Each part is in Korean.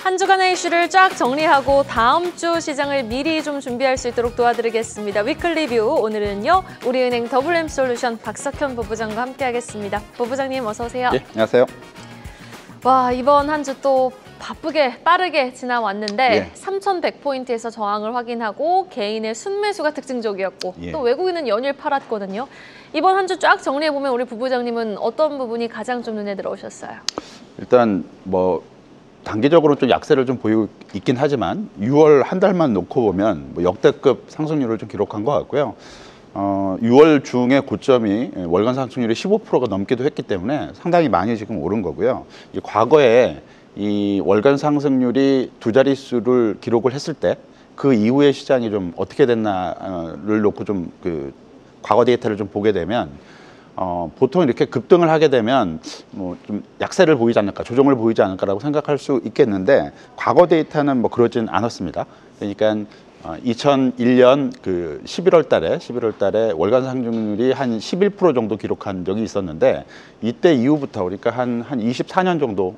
한 주간의 이슈를 쫙 정리하고 다음 주 시장을 미리 좀 준비할 수 있도록 도와드리겠습니다. 위클리뷰 오늘은요. 우리은행 WM솔루션 박석현 부부장과 함께하겠습니다. 부부장님 어서 오세요. 예, 안녕하세요. 와, 이번 한 주 또 바쁘게 빠르게 지나왔는데 예. 3,100포인트에서 저항을 확인하고 개인의 순매수가 특징적이었고 예. 또 외국인은 연일 팔았거든요. 이번 한 주 쫙 정리해보면 우리 부부장님은 어떤 부분이 가장 좀 눈에 들어오셨어요? 일단 뭐 단기적으로 좀 약세를 좀 보이고 있긴 하지만 6월 한 달만 놓고 보면 뭐 역대급 상승률을 좀 기록한 것 같고요. 6월 중에 고점이 월간 상승률이 15%가 넘기도 했기 때문에 상당히 많이 지금 오른 거고요. 과거에 이 월간 상승률이 두 자릿수를 기록을 했을 때 그 이후에 시장이 좀 어떻게 됐나를 놓고 좀 그 과거 데이터를 좀 보게 되면 보통 이렇게 급등을 하게 되면 뭐 좀 약세를 보이지 않을까, 조정을 보이지 않을까라고 생각할 수 있겠는데 과거 데이터는 뭐 그러진 않았습니다. 그러니까 2001년 그 11월 달에 월간 상승률이 한 11% 정도 기록한 적이 있었는데 이때 이후부터 그러니까 한 24년 정도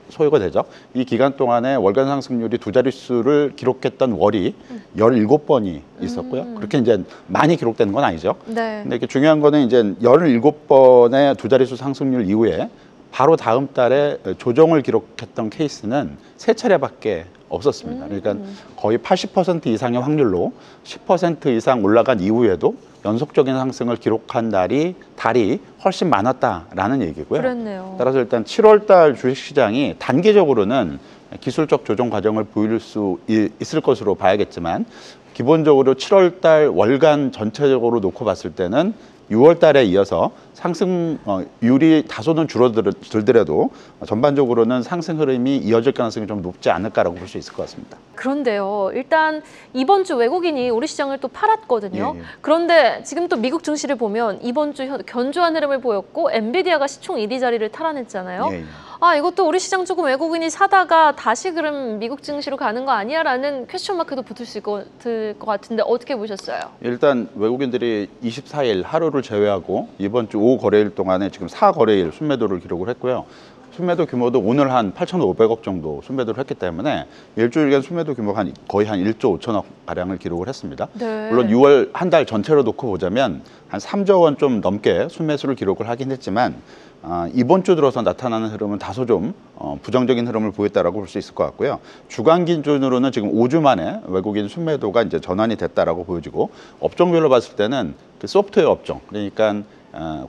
소요가 되죠. 이 기간 동안에 월간 상승률이 두 자릿수를 기록했던 월이 17번이 있었고요. 그렇게 이제 많이 기록되는 건 아니죠. 네. 근데 이게 중요한 거는 이제 17번의 두 자릿수 상승률 이후에 바로 다음 달에 조정을 기록했던 케이스는 세 차례밖에 없었습니다. 그러니까 거의 80% 이상의 확률로 10% 이상 올라간 이후에도 연속적인 상승을 기록한 달이 훨씬 많았다라는 얘기고요. 그렇네요. 따라서 일단 7월 달 주식시장이 단기적으로는 기술적 조정 과정을 보일 수 있을 것으로 봐야겠지만 기본적으로 7월 달 월간 전체적으로 놓고 봤을 때는 6월 달에 이어서 상승률이 다소는 줄어들더라도 전반적으로는 상승 흐름이 이어질 가능성이 좀 높지 않을까라고 볼 수 있을 것 같습니다. 그런데요. 일단 이번 주 외국인이 우리 시장을 또 팔았거든요. 예. 그런데 지금 또 미국 증시를 보면 이번 주 견조한 흐름을 보였고 엔비디아가 시총 1위 자리를 탈환했잖아요. 예. 아, 이것도 우리 시장 조금 외국인이 사다가 다시 그럼 미국 증시로 가는 거 아니야라는 퀘스천 마크도 붙을 수 있을 것 같은데 어떻게 보셨어요? 일단 외국인들이 24일 하루를 제외하고 이번 주 5거래일 동안에 지금 4거래일 순매도를 기록을 했고요. 순매도 규모도 오늘 한 8,500억 정도 순매도를 했기 때문에 일주일간 순매도 규모가 거의 한 1조 5천억 가량을 기록을 했습니다. 네. 물론 6월 한 달 전체로 놓고 보자면 한 3조 원 좀 넘게 순매수를 기록을 하긴 했지만 이번 주 들어서 나타나는 흐름은 다소 좀 부정적인 흐름을 보였다라고 볼 수 있을 것 같고요. 주간 기준으로는 지금 5주 만에 외국인 순매도가 이제 전환이 됐다라고 보여지고 업종별로 봤을 때는 그 소프트웨어 업종, 그러니까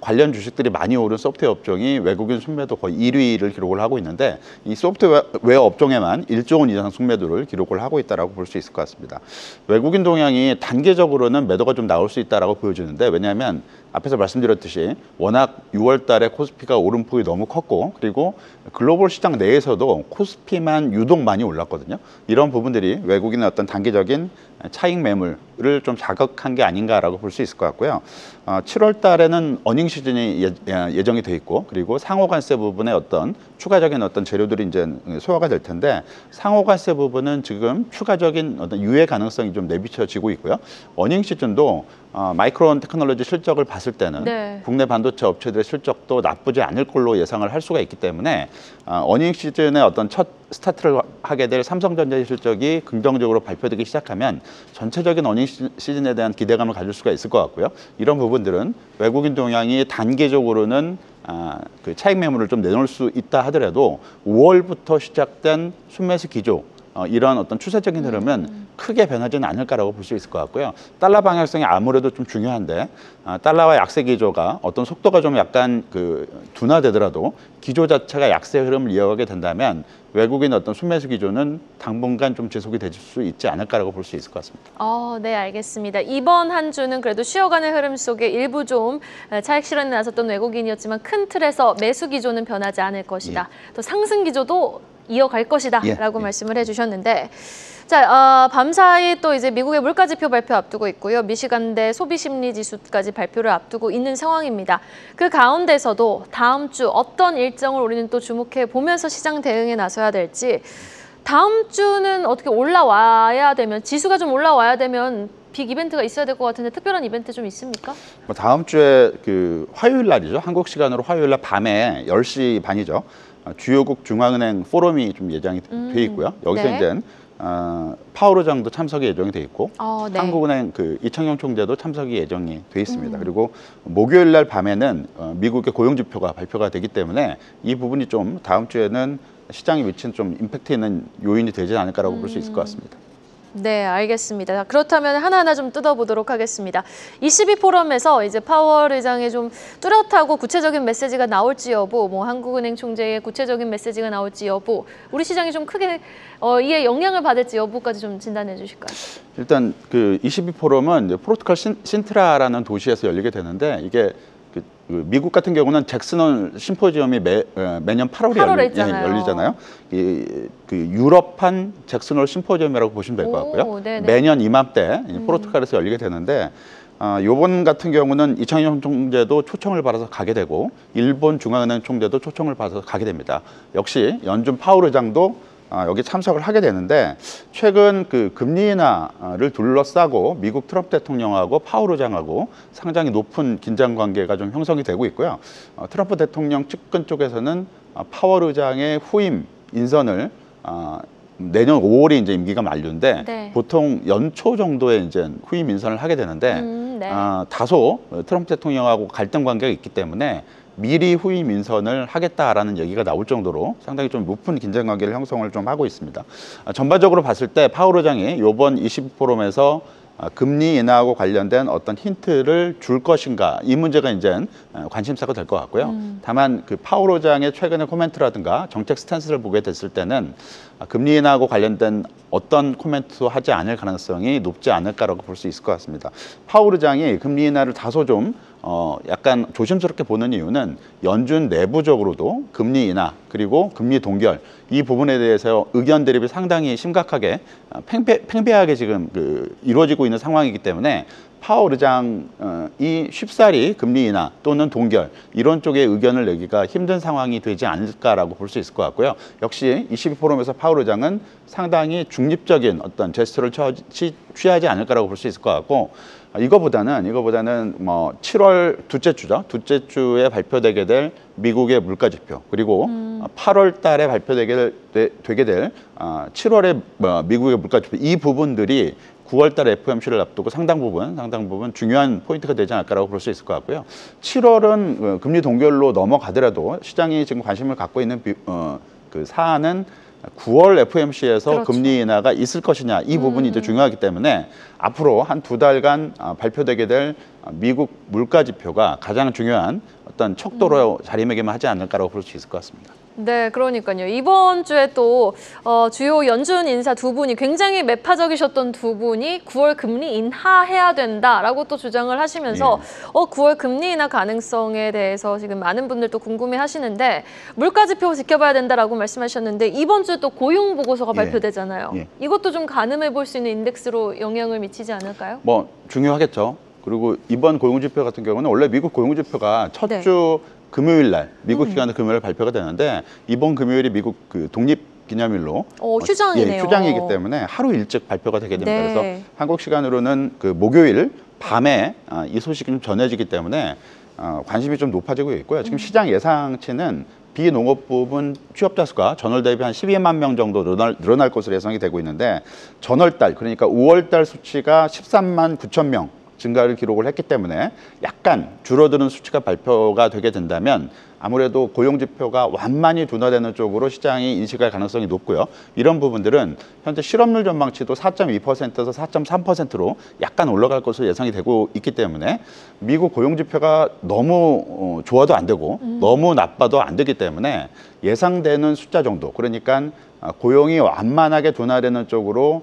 관련 주식들이 많이 오른 소프트웨어 업종이 외국인 순매도 거의 1위를 기록을 하고 있는데 이 소프트웨어 업종에만 1조 원 이상 순매도를 기록을 하고 있다라고 볼 수 있을 것 같습니다. 외국인 동향이 단계적으로는 매도가 좀 나올 수 있다라고 보여지는데 왜냐하면 앞에서 말씀드렸듯이 워낙 6월 달에 코스피가 오름폭이 너무 컸고 그리고 글로벌 시장 내에서도 코스피만 유독 많이 올랐거든요. 이런 부분들이 외국인의 어떤 단기적인 차익 매물을 좀 자극한 게 아닌가라고 볼 수 있을 것 같고요. 7월 달에는 어닝 시즌이 예정이 돼 있고 그리고 상호관세 부분의 어떤 추가적인 어떤 재료들이 이제 소화가 될 텐데 상호관세 부분은 지금 추가적인 어떤 유예 가능성이 좀 내비쳐지고 있고요. 어닝 시즌도 마이크론 테크놀로지 실적을 봤을 때는 네. 국내 반도체 업체들의 실적도 나쁘지 않을 걸로 예상을 할 수가 있기 때문에 어닝 시즌의 어떤 첫 스타트를 하게 될 삼성전자의 실적이 긍정적으로 발표되기 시작하면 전체적인 어닝 시즌에 대한 기대감을 가질 수가 있을 것 같고요. 이런 부분들은 외국인 동향이 단계적으로는 그 차익 매물을 좀 내놓을 수 있다 하더라도 5월부터 시작된 순매수 기조 이런 어떤 추세적인 흐름은 크게 변하지는 않을까라고 볼 수 있을 것 같고요. 달러 방향성이 아무래도 좀 중요한데 달러와 약세 기조가 어떤 속도가 좀 약간 둔화되더라도 기조 자체가 약세 흐름을 이어가게 된다면 외국인 어떤 순매수 기조는 당분간 좀 지속이 될 수 있지 않을까라고 볼 수 있을 것 같습니다. 네, 알겠습니다. 이번 한 주는 그래도 쉬어가는 흐름 속에 일부 좀 차익 실현에 나섰던 외국인이었지만 큰 틀에서 매수 기조는 변하지 않을 것이다. 예. 또 상승 기조도 이어갈 것이다 예. 라고 말씀을 해주셨는데 자, 밤사이 또 이제 미국의 물가지표 발표 앞두고 있고요. 미시간대 소비심리지수까지 발표를 앞두고 있는 상황입니다. 그 가운데서도 다음 주 어떤 일정을 우리는 또 주목해 보면서 시장 대응에 나서야 될지 다음 주는 어떻게 올라와야 되면 지수가 좀 올라와야 되면 빅 이벤트가 있어야 될 것 같은데 특별한 이벤트 좀 있습니까? 다음 주에 화요일 날이죠. 한국 시간으로 화요일 날 밤에 10시 반이죠. 주요국 중앙은행 포럼이 좀 예정이 돼 있고요. 여기서 네. 이제 파월 의장도 참석이 예정이 돼 있고 네. 한국은행 그 이창용 총재도 참석이 예정이 돼 있습니다. 그리고 목요일 날 밤에는 미국의 고용 지표가 발표가 되기 때문에 이 부분이 좀 다음 주에는 시장에 미친 좀 임팩트 있는 요인이 되지 않을까라고 볼 수 있을 것 같습니다. 네, 알겠습니다. 그렇다면 하나하나 좀 뜯어보도록 하겠습니다. 22 포럼에서 이제 파월 의장의 좀 뚜렷하고 구체적인 메시지가 나올지 여부, 뭐 한국은행 총재의 구체적인 메시지가 나올지 여부, 우리 시장이 좀 크게 이에 영향을 받을지 여부까지 좀 진단해 주실까요? 일단 그 22 포럼은 포르투갈 신트라라는 도시에서 열리게 되는데 이게 그 미국 같은 경우는 잭슨홀 심포지엄이 매년 8월에 열리잖아요. 그 유럽판 잭슨홀 심포지엄이라고 보시면 될 것 같고요. 네네. 매년 이맘때 포르투갈에서 열리게 되는데 요번 같은 경우는 이창용 총재도 초청을 받아서 가게 되고 일본 중앙은행 총재도 초청을 받아서 가게 됩니다. 역시 연준 파월 의장도 여기 참석을 하게 되는데 최근 그 금리 인하를 둘러싸고 미국 트럼프 대통령하고 파월 의장하고 상당히 높은 긴장 관계가 좀 형성이 되고 있고요. 트럼프 대통령 측근 쪽에서는 파월 의장의 후임 인선을 내년 5월에 이제 임기가 만료인데 네. 보통 연초 정도에 이제 후임 인선을 하게 되는데 네. 다소 트럼프 대통령하고 갈등 관계가 있기 때문에 미리 후임 인선을 하겠다라는 얘기가 나올 정도로 상당히 좀 높은 긴장 관계를 형성을 좀 하고 있습니다. 전반적으로 봤을 때 파월 의장이 이번 20 포럼에서 금리 인하하고 관련된 어떤 힌트를 줄 것인가 이 문제가 이제 관심사가 될 것 같고요. 다만 그 파월 의장의 최근의 코멘트라든가 정책 스탠스를 보게 됐을 때는 금리 인하하고 관련된 어떤 코멘트도 하지 않을 가능성이 높지 않을까라고 볼 수 있을 것 같습니다. 파월 의장이 금리 인하를 다소 좀 약간 조심스럽게 보는 이유는 연준 내부적으로도 금리 인하 그리고 금리 동결 이 부분에 대해서 의견 대립이 상당히 심각하게 팽배하게 지금 이루어지고 있는 상황이기 때문에 파월 의장이 쉽사리 금리 인하 또는 동결 이런 쪽에 의견을 내기가 힘든 상황이 되지 않을까라고 볼 수 있을 것 같고요. 역시 22 포럼에서 파월 의장은 상당히 중립적인 어떤 제스처를 취하지 않을까라고 볼 수 있을 것 같고 이거보다는 뭐 7월 둘째 주에 발표되게 될 미국의 물가 지표 그리고 8월 달에 발표되게 될 7월의 미국의 물가 지표 이 부분들이 9월 달 FOMC를 앞두고 상당 부분 중요한 포인트가 되지 않을까라고 볼 수 있을 것 같고요. 7월은 금리 동결로 넘어가더라도 시장이 지금 관심을 갖고 있는 그 사안은 9월 FOMC에서 그렇죠. 금리 인하가 있을 것이냐 이 부분이 이제 중요하기 때문에 앞으로 한 2달간 발표되게 될 미국 물가 지표가 가장 중요한 어떤 척도로 자리매김하지 않을까라고 볼 수 있을 것 같습니다. 네, 그러니까요. 이번 주에 또 주요 연준 인사 두 분이 굉장히 매파적이셨던 두 분이 9월 금리 인하해야 된다라고 또 주장을 하시면서 9월 금리 인하 가능성에 대해서 지금 많은 분들 또 궁금해하시는데 물가 지표 지켜봐야 된다라고 말씀하셨는데 이번 주에 또 고용 보고서가 발표되잖아요. 이것도 좀 가늠해 볼 수 있는 인덱스로 영향을 미치지 않을까요? 뭐 중요하겠죠. 그리고 이번 고용 지표 같은 경우는 원래 미국 고용 지표가 첫 주 금요일 날 미국 시간의 금요일 발표가 되는데 이번 금요일이 미국 그 독립 기념일로 휴장이네요. 휴장이기 때문에 하루 일찍 발표가 되게 됩니다. 그래서 한국 시간으로는 그 목요일 밤에 이 소식이 좀 전해지기 때문에 관심이 좀 높아지고 있고요. 지금 시장 예상치는 비농업 부분 취업자 수가 전월 대비 한 12만 명 정도 늘어날 것으로 예상이 되고 있는데 전월 달 그러니까 5월 달 수치가 13만 9천 명 증가를 기록을 했기 때문에 약간 줄어드는 수치가 발표가 되게 된다면 아무래도 고용지표가 완만히 둔화되는 쪽으로 시장이 인식할 가능성이 높고요. 이런 부분들은 현재 실업률 전망치도 4.2%에서 4.3%로 약간 올라갈 것으로 예상이 되고 있기 때문에 미국 고용지표가 너무 좋아도 안 되고 너무 나빠도 안 되기 때문에 예상되는 숫자 정도 그러니까 고용이 완만하게 둔화되는 쪽으로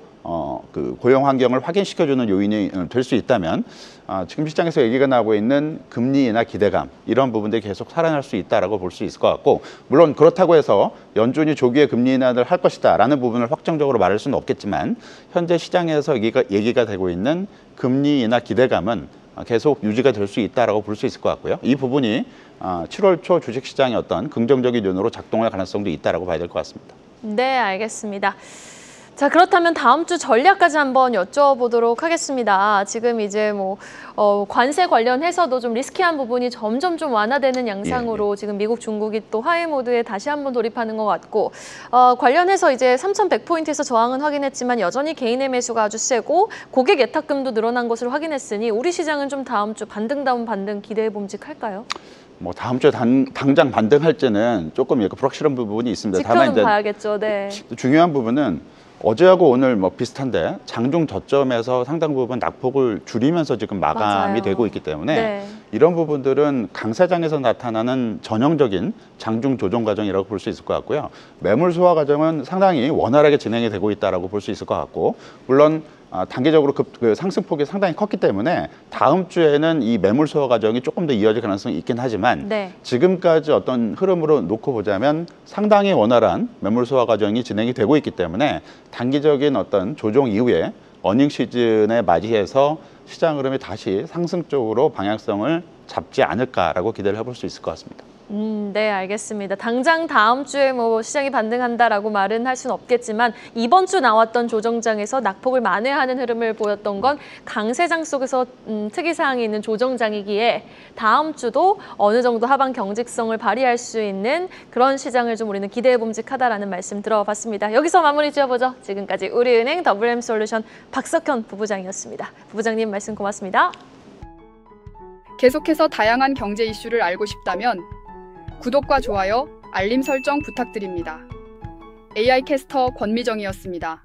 그 고용 환경을 확인시켜주는 요인이 될 수 있다면 지금 시장에서 얘기가 나오고 있는 금리 인하 기대감 이런 부분들이 계속 살아날 수 있다라고 볼 수 있을 것 같고 물론 그렇다고 해서 연준이 조기에 금리 인하를 할 것이다라는 부분을 확정적으로 말할 수는 없겠지만 현재 시장에서 얘기가 되고 있는 금리 인하 기대감은 계속 유지가 될 수 있다라고 볼 수 있을 것 같고요. 이 부분이 7월 초 주식시장의 어떤 긍정적인 요인으로 작동할 가능성도 있다라고 봐야 될 것 같습니다. 네, 알겠습니다. 자, 그렇다면 다음 주 전략까지 한번 여쭤보도록 하겠습니다. 지금 이제 관세 관련해서도 좀 리스키한 부분이 점점 좀 완화되는 양상으로 지금 미국, 중국이 또 하이 모드에 다시 한번 돌입하는 것 같고, 관련해서 이제 3,100포인트에서 저항은 확인했지만 여전히 개인의 매수가 아주 세고 고객 예탁금도 늘어난 것을 확인했으니 우리 시장은 좀 다음 주 반등다운 반등 기대해 봄직할까요? 다음 주에 당장 반등할지는 조금 불확실한 부분이 있습니다. 지켜는 봐야겠죠. 네. 중요한 부분은 어제하고 오늘 비슷한데 장중 저점에서 상당 부분 낙폭을 줄이면서 지금 마감이 되고 있기 때문에 이런 부분들은 강세장에서 나타나는 전형적인 장중 조정 과정이라고 볼 수 있을 것 같고요. 매물 소화 과정은 상당히 원활하게 진행이 되고 있다고 볼 수 있을 것 같고, 물론 단기적으로 그 상승폭이 상당히 컸기 때문에 다음 주에는 이 매물 소화 과정이 조금 더 이어질 가능성이 있긴 하지만 지금까지 어떤 흐름으로 놓고 보자면 상당히 원활한 매물 소화 과정이 진행이 되고 있기 때문에 단기적인 어떤 조정 이후에 어닝 시즌에 맞이해서 시장 흐름이 다시 상승 쪽으로 방향성을 잡지 않을까라고 기대를 해볼 수 있을 것 같습니다. 네, 알겠습니다. 당장 다음 주에 시장이 반등한다라고 말은 할 수는 없겠지만 이번 주 나왔던 조정장에서 낙폭을 만회하는 흐름을 보였던 건 강세장 속에서 특이사항이 있는 조정장이기에 다음 주도 어느 정도 하방 경직성을 발휘할 수 있는 그런 시장을 좀 우리는 기대해 봄직하다라는 말씀 들어봤습니다. 여기서 마무리 지어보죠. 지금까지 우리은행 WM솔루션 박석현 부부장이었습니다. 부부장님 말씀 고맙습니다. 계속해서 다양한 경제 이슈를 알고 싶다면 구독과 좋아요, 알림 설정 부탁드립니다. AI 캐스터 권미정이었습니다.